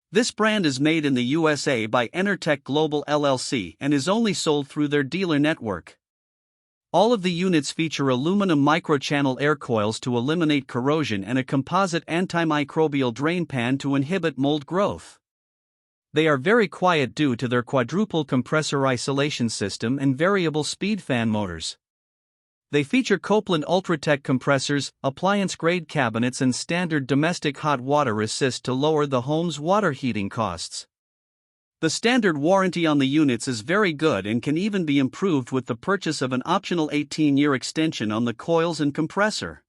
This brand is made in the USA by Enertech Global LLC and is only sold through their dealer network. All of the units feature aluminum microchannel air coils to eliminate corrosion and a composite antimicrobial drain pan to inhibit mold growth. They are very quiet due to their quadruple compressor isolation system and variable speed fan motors. They feature Copeland Ultratech compressors, appliance-grade cabinets and standard domestic hot water assist to lower the home's water heating costs. The standard warranty on the units is very good and can even be improved with the purchase of an optional 18-year extension on the coils and compressor.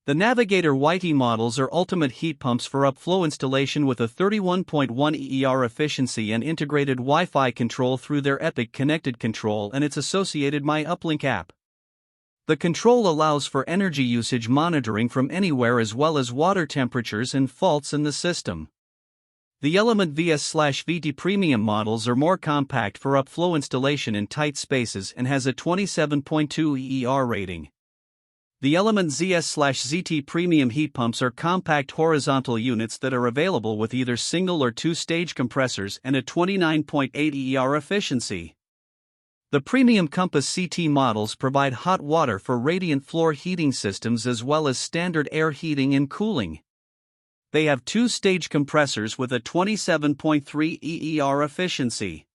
The Navigator YT models are ultimate heat pumps for upflow installation with a 31.1 EER efficiency and integrated Wi-Fi control through their Epic Connected Control and its associated My Uplink app. The control allows for energy usage monitoring from anywhere as well as water temperatures and faults in the system. The Element VS/VT Premium models are more compact for upflow installation in tight spaces and has a 27.2 EER rating. The Element ZS/ZT Premium heat pumps are compact horizontal units that are available with either single or two-stage compressors and a 29.8 EER efficiency. The Premium Compass CT models provide hot water for radiant floor heating systems as well as standard air heating and cooling. They have two-stage compressors with a 27.3 EER efficiency.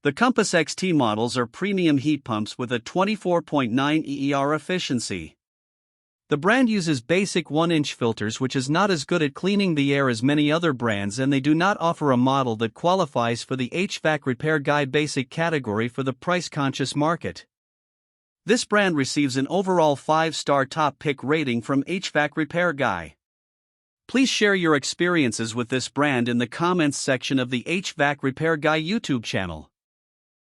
The Compass XT models are premium heat pumps with a 24.9 EER efficiency. The brand uses basic 1-inch filters, which is not as good at cleaning the air as many other brands, and they do not offer a model that qualifies for the HVAC Repair Guy basic category for the price-conscious market. This brand receives an overall 5-star top pick rating from HVAC Repair Guy. Please share your experiences with this brand in the comments section of the HVAC Repair Guy YouTube channel.